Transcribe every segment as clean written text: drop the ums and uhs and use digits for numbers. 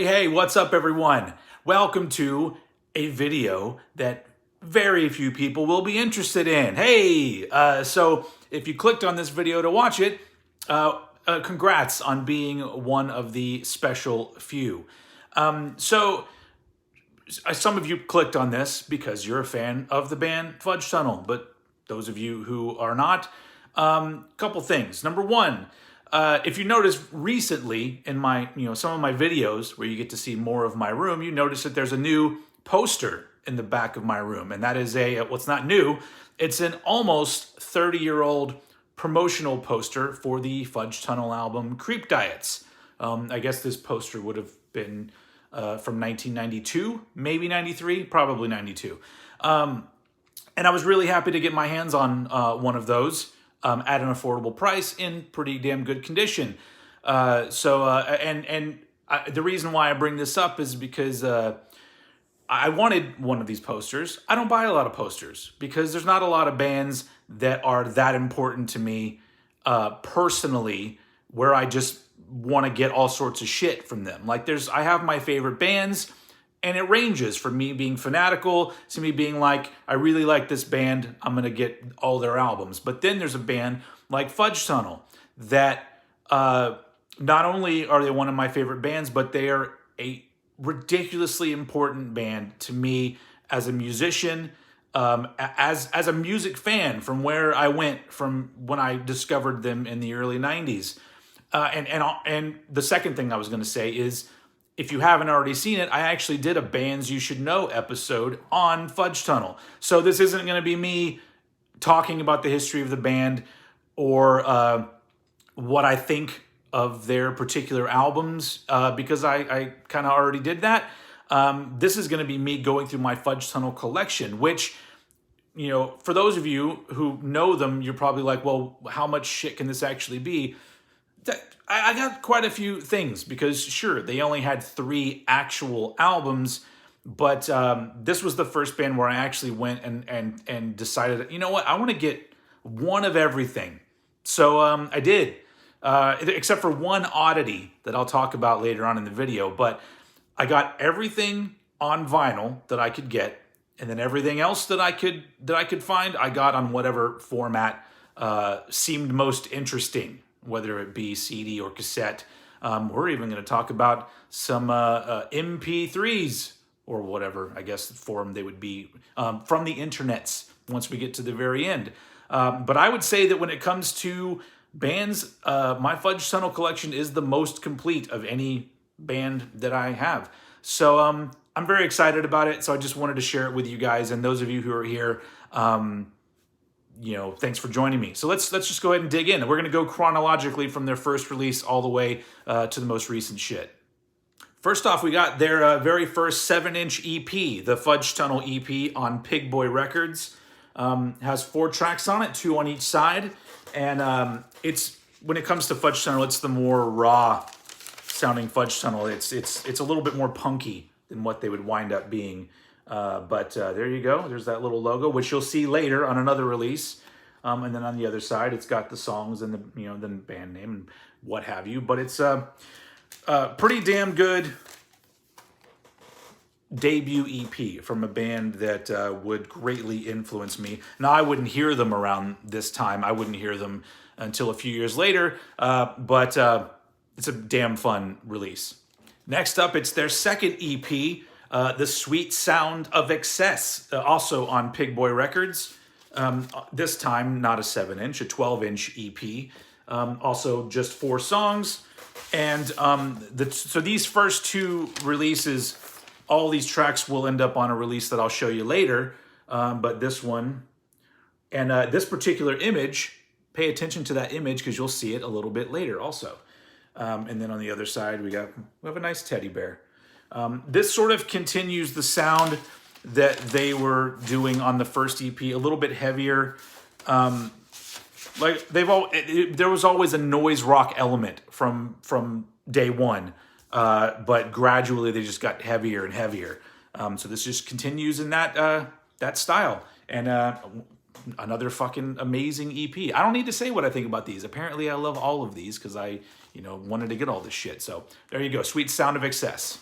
Hey, what's up everyone? Welcome to a video that very few people will be interested in. Hey, so if you clicked on this video to watch it, congrats on being one of the special few. Some of you clicked on this because you're a fan of the band Fudge Tunnel, but those of you who are not, couple things. Number one, if you notice recently in my, some of my videos where you get to see more of my room, you notice that there's a new poster in the back of my room. And that is well, it's not new. It's an almost 30-year-old promotional poster for the Fudge Tunnel album Creep Diets. I guess this poster would have been from 1992, maybe 93, probably 92. And I was really happy to get my hands on one of those. At an affordable price in pretty damn good condition. The reason why I bring this up is because I wanted one of these posters. I don't buy a lot of posters because there's not a lot of bands that are that important to me personally where I just want to get all sorts of shit from them. Like I have my favorite bands, and it ranges from me being fanatical to me being like, I really like this band, I'm going to get all their albums. But then there's a band like Fudge Tunnel that not only are they one of my favorite bands, but they are a ridiculously important band to me as a musician, as a music fan from where I went from when I discovered them in the early 90s. And the second thing I was going to say is, if you haven't already seen it, I actually did a Bands You Should Know episode on Fudge Tunnel. So this isn't going to be me talking about the history of the band or what I think of their particular albums, because I kind of already did that. This is going to be me going through my Fudge Tunnel collection, which, for those of you who know them, you're probably like, well, how much shit can this actually be? I got quite a few things because, sure, they only had 3 actual albums, but this was the first band where I actually went and decided, you know what, I want to get one of everything. So I did, except for one oddity that I'll talk about later on in the video, but I got everything on vinyl that I could get, and then everything else that I could find, I got on whatever format seemed most interesting, whether it be CD or cassette. We're even going to talk about some MP3s or whatever, I guess, form they would be from the internets once we get to the very end. But I would say that when it comes to bands, my Fudge Tunnel collection is the most complete of any band that I have. So I'm very excited about it. So I just wanted to share it with you guys. And those of you who are here, thanks for joining me. So let's just go ahead and dig in. We're going to go chronologically from their first release all the way to the most recent shit. First off, we got their very first 7-inch EP, the Fudge Tunnel EP on Pig Boy Records. Has 4 tracks on it, 2 on each side. And it's, when it comes to Fudge Tunnel, it's the more raw sounding Fudge Tunnel. It's a little bit more punky than what they would wind up being. But there you go. There's that little logo, which you'll see later on another release. And then on the other side, it's got the songs and the band name and what have you. But it's a pretty damn good debut EP from a band that would greatly influence me. Now, I wouldn't hear them around this time. I wouldn't hear them until a few years later. But it's a damn fun release. Next up, it's their second EP. The Sweet Sound of Excess, also on Pig Boy Records. This time, not a 7-inch, a 12-inch EP. Also, just 4 songs. And so these first 2 releases, all these tracks will end up on a release that I'll show you later. But this one, and this particular image, pay attention to that image because you'll see it a little bit later also. And then on the other side, we have a nice teddy bear. This sort of continues the sound that they were doing on the first EP, a little bit heavier. There was always a noise rock element from day one, but gradually they just got heavier and heavier. So this just continues in that style. And another fucking amazing EP. I don't need to say what I think about these. Apparently I love all of these because I wanted to get all this shit. So there you go, Sweet Sound of Excess.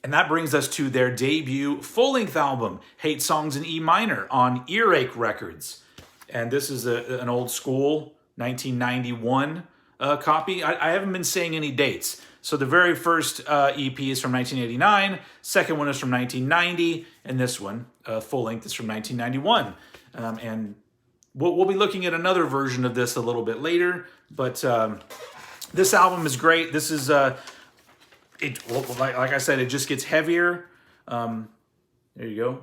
And that brings us to their debut full-length album, Hate Songs in E Minor, on Earache Records. And this is an old school 1991 copy. I haven't been saying any dates. So the very first EP is from 1989, second one is from 1990, and this one, full-length, is from 1991. And we'll be looking at another version of this a little bit later, but this album is great. This is... like I said, it just gets heavier. There you go.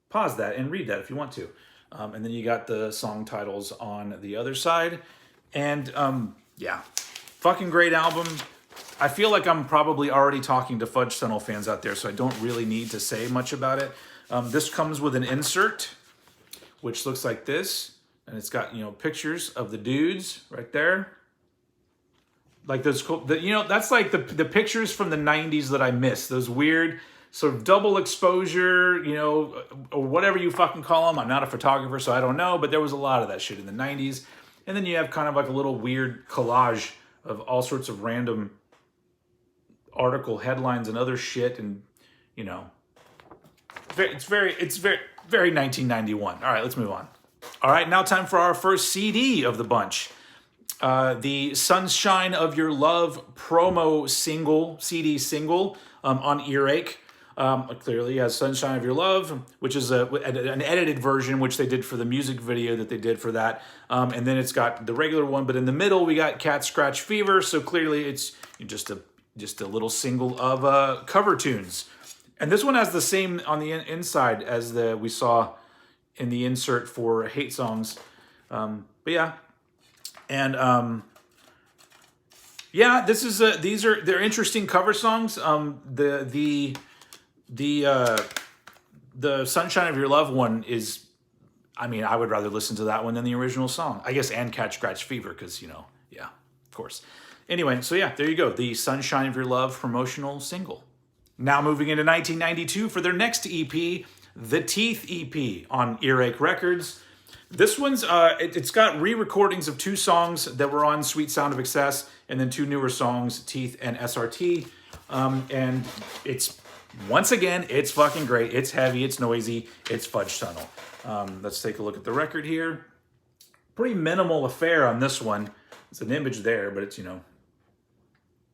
Pause that and read that if you want to. And then you got the song titles on the other side. And yeah, fucking great album. I feel like I'm probably already talking to Fudge Tunnel fans out there, so I don't really need to say much about it. This comes with an insert, which looks like this. And it's got, pictures of the dudes right there. Like those cool, that's like the pictures from the 90s that I miss. Those weird sort of double exposure, or whatever you fucking call them. I'm not a photographer, so I don't know, but there was a lot of that shit in the 90s. And then you have kind of like a little weird collage of all sorts of random article headlines and other shit, and it's very 1991. All right, let's move on. All right, now time for our first CD of the bunch. The Sunshine of Your Love promo CD single on Earache. Clearly has Sunshine of Your Love, which is an edited version, which they did for the music video that they did for that. And then it's got the regular one, but in the middle we got Cat Scratch Fever, so clearly it's just a little single of cover tunes. And this one has the same on the inside as we saw in the insert for Hate Songs. But yeah. And yeah, they're interesting cover songs. The Sunshine of Your Love one is, I would rather listen to that one than the original song, I guess, and Cat Scratch Fever, because yeah, of course. Anyway, so yeah, there you go, the Sunshine of Your Love promotional single. Now moving into 1992 for their next EP, the Teeth EP on Earache Records. This one's, it's got re-recordings of 2 songs that were on Sweet Sound of Excess, and then 2 newer songs, Teeth and SRT. And it's, once again, it's fucking great. It's heavy, it's noisy, it's Fudge Tunnel. Let's take a look at the record here. Pretty minimal affair on this one. It's an image there, but it's,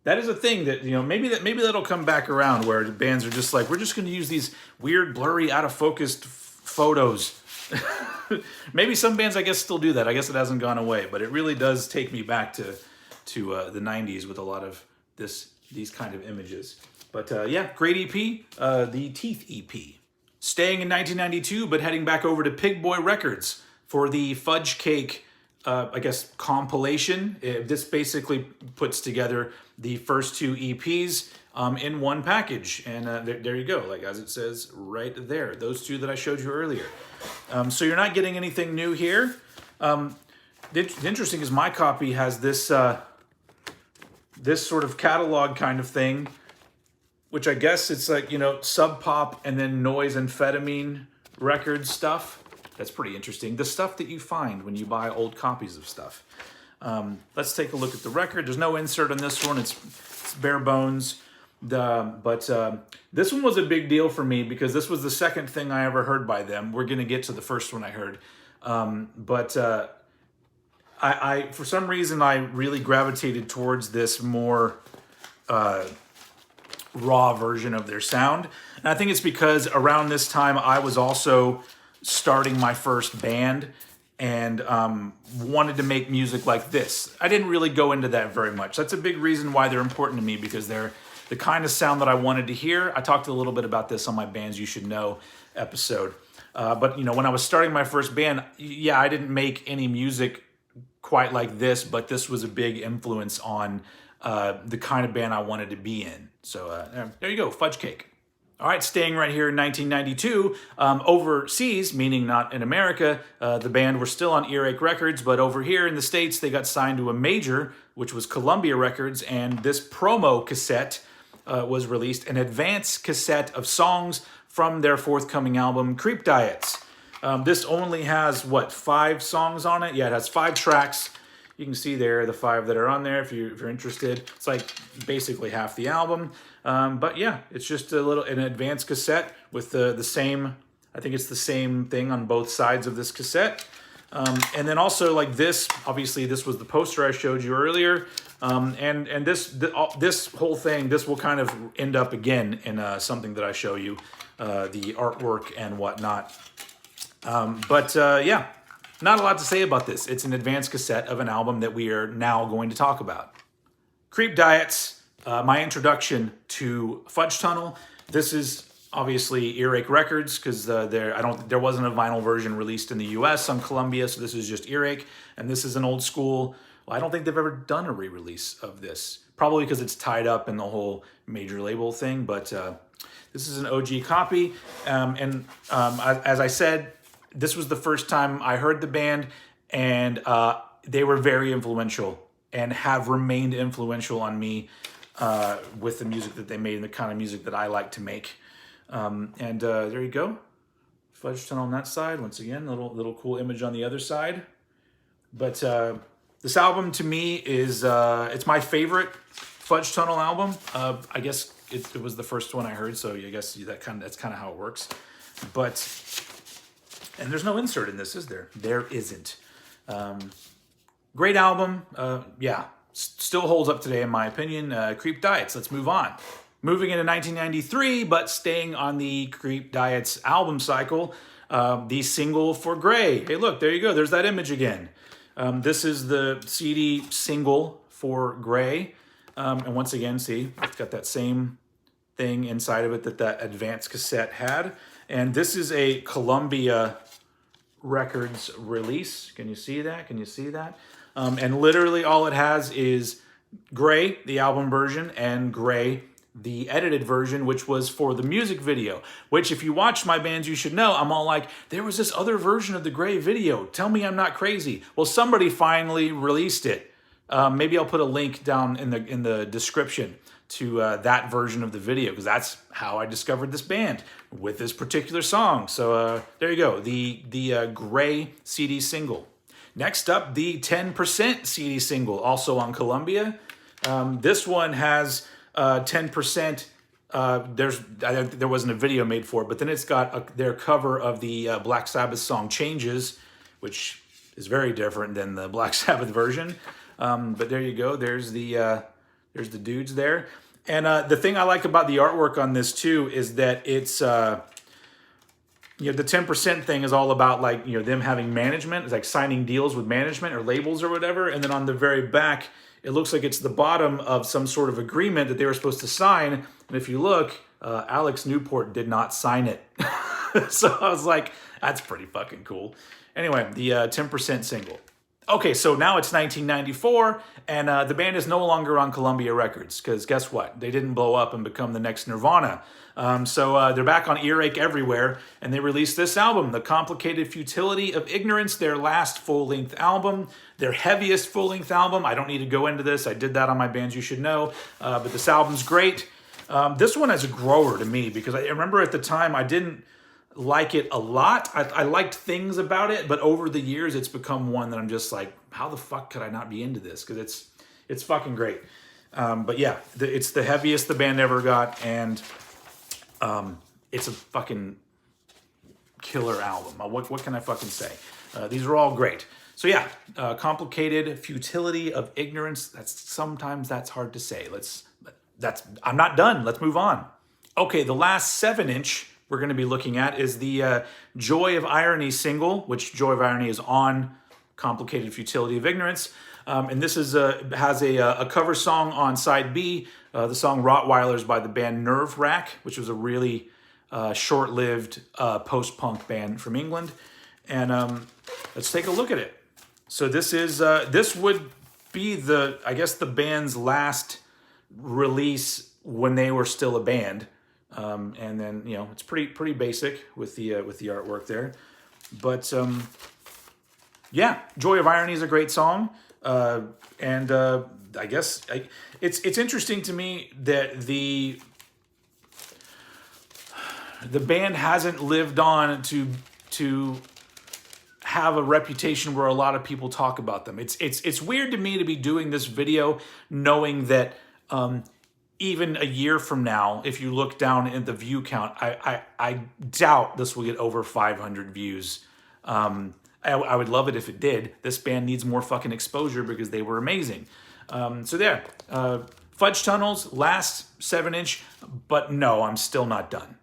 that is a thing that, maybe that'll come back around, where the bands are just like, we're just going to use these weird, blurry, out-of-focused photos. Maybe some bands, I guess, still do that. I guess it hasn't gone away, but it really does take me back to the 90s with a lot of these kind of images. But yeah, great EP, the Teeth EP. Staying in 1992, but heading back over to Pig Boy Records for the Fudge Cake, I guess, compilation. This basically puts together the first 2 EPs in one package. And there you go, like as it says right there, those 2 that I showed you earlier. So you're not getting anything new here. The interesting is my copy has this this sort of catalog kind of thing, which I guess it's like, Sub Pop and then Noise Amphetamine record stuff. That's pretty interesting. The stuff that you find when you buy old copies of stuff. Let's take a look at the record. There's no insert on this one. It's bare bones. But this one was a big deal for me because this was the second thing I ever heard by them. We're going to get to the first one I heard. But I for some reason, I really gravitated towards this more raw version of their sound. And I think it's because around this time, I was also starting my first band and wanted to make music like this. I didn't really go into that very much. That's a big reason why they're important to me, because they're the kind of sound that I wanted to hear. I talked a little bit about this on my Bands You Should Know episode. But, when I was starting my first band, yeah, I didn't make any music quite like this, but this was a big influence on the kind of band I wanted to be in. So there you go, Fudge Cake. All right, staying right here in 1992, overseas, meaning not in America, the band were still on Earache Records, but over here in the States, they got signed to a major, which was Columbia Records, and this promo cassette was released, an advance cassette of songs from their forthcoming album, Creep Diets. This only has, 5 songs on it? Yeah, it has 5 tracks. You can see there the 5 that are on there if you're interested. It's like basically half the album. But yeah, it's just an advanced cassette with the same, I think it's the same thing on both sides of this cassette. And then also like this, obviously this was the poster I showed you earlier. And this whole thing, this will kind of end up again in something that I show you, the artwork and whatnot. Yeah, not a lot to say about this. It's an advanced cassette of an album that we are now going to talk about. Creep Diets, my introduction to Fudge Tunnel. This is obviously Earache Records because there wasn't a vinyl version released in the U.S. on Columbia, so this is just Earache, and this is an old school. Well, I don't think they've ever done a re-release of this, probably because it's tied up in the whole major label thing. But this is an OG copy, as I said, this was the first time I heard the band, and they were very influential and have remained influential on me with the music that they made and the kind of music that I like to make. There you go. Fudge Tunnel on that side. Once again, little cool image on the other side. But this album to me is, it's my favorite Fudge Tunnel album. I guess it was the first one I heard, so I guess that's kind of how it works. And there's no insert in this, is there? There isn't. Great album. Yeah, still holds up today in my opinion. Creep Diets, let's move on. Moving into 1993, but staying on the Creep Diets album cycle, the single for Grey. Hey, look, there you go. There's that image again. This is the CD single for Grey. And once again, see, it's got that same thing inside of it that advanced cassette had. And this is a Columbia Records release. Can you see that? Can you see that? And literally all it has is Grey, the album version, and Grey, the edited version, which was for the music video, which if you watch my bands, you should know, I'm all like, there was this other version of the Grey video. Tell me I'm not crazy. Well, somebody finally released it. Maybe I'll put a link down in the description to that version of the video, because that's how I discovered this band with this particular song. So there you go, the Grey CD single. Next up, the 10% CD single, also on Columbia. This one has 10%. There wasn't a video made for it, but then it's got their cover of the Black Sabbath song Changes, which is very different than the Black Sabbath version. But there you go. There's the dudes there. And the thing I like about the artwork on this too is that it's the 10% thing is all about like them having management. It's like signing deals with management or labels or whatever. And then on the very back, it looks like it's the bottom of some sort of agreement that they were supposed to sign. And if you look, Alex Newport did not sign it. So I was like, that's pretty fucking cool. Anyway, the 10% single. Okay, so now it's 1994, and the band is no longer on Columbia Records, because guess what? They didn't blow up and become the next Nirvana. So they're back on Earache everywhere, and they released this album, The Complicated Futility of Ignorance, their last full-length album, their heaviest full-length album. I don't need to go into this. I did that on my Bands You Should Know, but this album's great. This one is a grower to me, because I remember at the time I didn't like it a lot. I liked things about it, but over the years it's become one that I'm just like, how the fuck could I not be into this? Because it's fucking great. But yeah, it's the heaviest the band ever got, and it's a fucking killer album. What can I fucking say? These are all great. So yeah, Complicated Futility of Ignorance. Sometimes that's hard to say. I'm not done. Let's move on. Okay, the last 7-inch we're going to be looking at is the Joy of Irony single, which Joy of Irony is on Complicated Futility of Ignorance. And this has a cover song on side B, the song Rottweilers by the band Nerve Rack, which was a really short-lived post-punk band from England. And let's take a look at it. So this would be I guess the band's last release when they were still a band. And then, it's pretty basic with the artwork there, but, yeah, Joy of Irony is a great song. And, I guess it's interesting to me that the band hasn't lived on to have a reputation where a lot of people talk about them. It's weird to me to be doing this video knowing that even a year from now, if you look down at the view count, I doubt this will get over 500 views. I would love it if it did. This band needs more fucking exposure because they were amazing. So there, Fudge Tunnel's last 7-inch, but no, I'm still not done.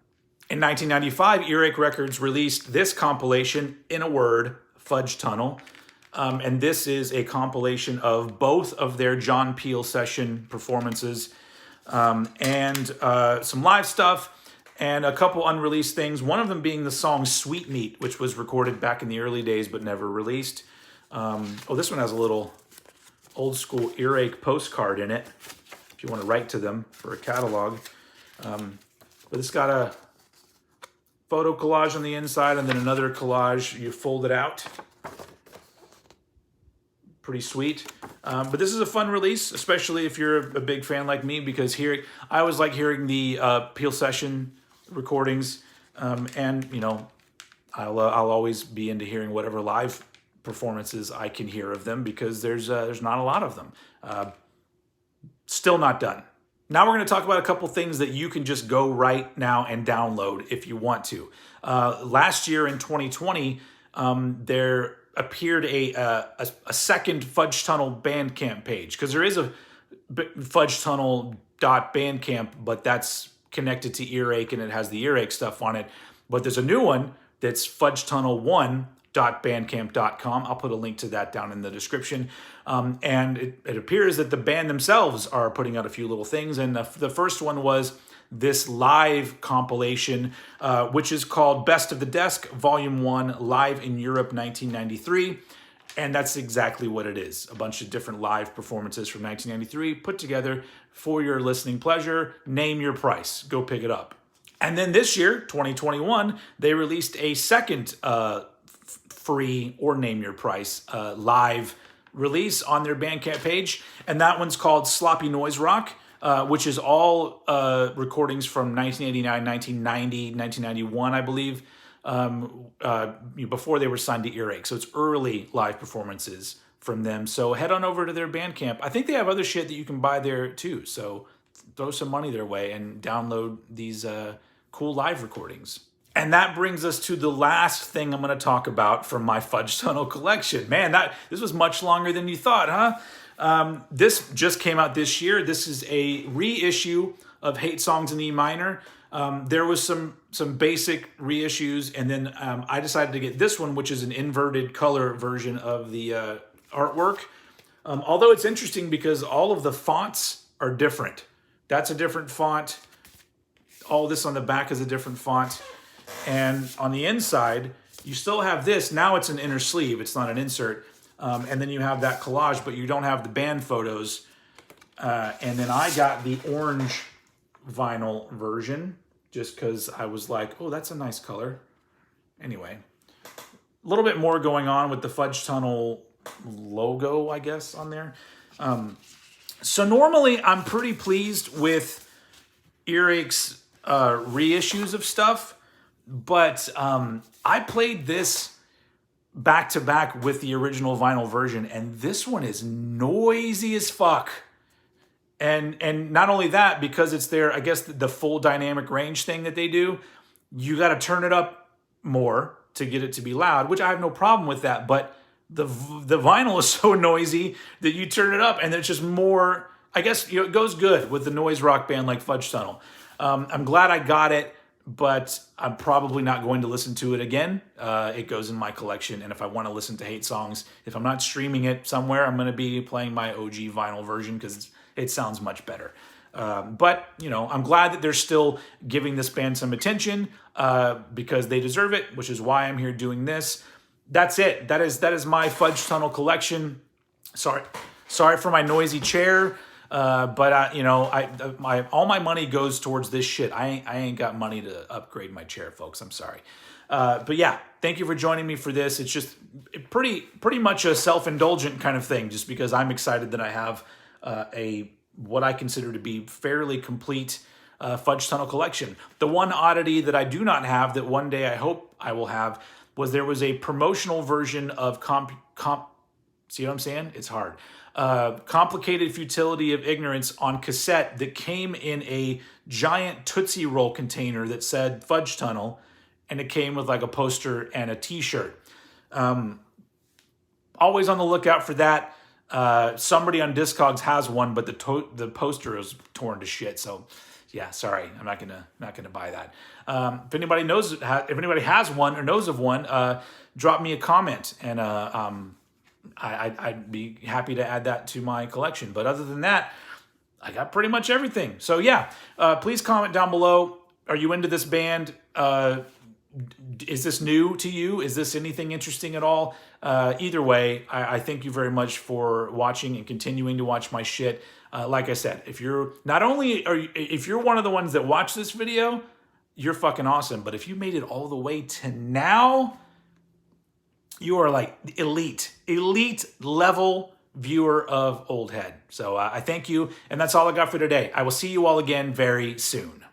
In 1995, Earache Records released this compilation, in a word, Fudge Tunnel. And this is a compilation of both of their John Peel session performances and some live stuff and a couple unreleased things. One of them being the song Sweetmeat, which was recorded back in the early days but never released. This one has a little old school Earache postcard in it, if you want to write to them for a catalog. But it's got a photo collage on the inside and then another collage. You fold it out. Pretty sweet. But this is a fun release, especially if you're a big fan like me, because I always like hearing the Peel session recordings. And, you know, I'll always be into hearing whatever live performances I can hear of them, because there's not a lot of them. Still not done. Now we're going to talk about a couple things that you can just go right now and download if you want to. Last year in 2020, there appeared a second Fudge Tunnel Bandcamp page, because there is a fudgetunnel.bandcamp, but that's connected to Earache and it has the Earache stuff on it. But there's a new one that's fudgetunnel1.bandcamp.com. I'll put a link to that down in the description. And it appears that the band themselves are putting out a few little things. And the first one was this live compilation, which is called Best of the Desk, Volume 1, Live in Europe 1993. And that's exactly what it is. A bunch of different live performances from 1993 put together for your listening pleasure. Name your price. Go pick it up. And then this year, 2021, they released a second free or name your price live release on their Bandcamp page. And that one's called Sloppy Noise Rock, which is all recordings from 1989, 1990, 1991, I believe, before they were signed to Earache. So it's early live performances from them. So head on over to their Bandcamp. I think they have other shit that you can buy there too. So throw some money their way and download these cool live recordings. And that brings us to the last thing I'm going to talk about from my Fudge Tunnel collection. Man, this was much longer than you thought, huh? This just came out this year. This is a reissue of Hate Songs in E minor. There was some basic reissues, and then I decided to get this one, which is an inverted color version of the artwork. Although it's interesting because all of the fonts are different. That's a different font. All this on the back is a different font. And on the inside, you still have this. Now it's an inner sleeve. It's not an insert. And then you have that collage, but you don't have the band photos. And then I got the orange vinyl version just because I was like, oh, that's a nice color. Anyway, a little bit more going on with the Fudge Tunnel logo, I guess, on there. So normally I'm pretty pleased with Earache's reissues of stuff. But I played this back to back with the original vinyl version, and this one is noisy as fuck. And not only that, because it's their, I guess, the full dynamic range thing that they do, you got to turn it up more to get it to be loud, which I have no problem with that. But the vinyl is so noisy that you turn it up, and it's just more. I guess it goes good with the noise rock band like Fudge Tunnel. I'm glad I got it. But I'm probably not going to listen to it again. It goes in my collection, and if I want to listen to Hate Songs, if I'm not streaming it somewhere, I'm going to be playing my OG vinyl version because it sounds much better. But, you know, I'm glad that they're still giving this band some attention because they deserve it, which is why I'm here doing this. That's it. That is my Fudge Tunnel collection. Sorry for my noisy chair. But all my money goes towards this shit. I ain't got money to upgrade my chair, folks. I'm sorry. But yeah, thank you for joining me for this. It's just pretty much a self-indulgent kind of thing, just because I'm excited that I have what I consider to be fairly complete Fudge Tunnel collection. The one oddity that I do not have that one day I hope I will have was there was a promotional version of see what I'm saying? It's hard. Complicated Futility of Ignorance on cassette that came in a giant Tootsie Roll container that said Fudge Tunnel, and it came with like a poster and a t-shirt. Always on the lookout for that. Somebody on Discogs has one, but the poster is torn to shit. So, yeah, sorry, I'm not gonna buy that. If anybody has one or knows of one, drop me a comment, and I'd be happy to add that to my collection. But other than that, I got pretty much everything. So yeah, please comment down below. Are you into this band? Is this new to you? Is this anything interesting at all? Either way, I thank you very much for watching and continuing to watch my shit. Like I said, if you're if you're one of the ones that watch this video, you're fucking awesome. But if you made it all the way to now, you are like elite level viewer of Old Head. So I thank you, and that's all I got for today. I will see you all again very soon.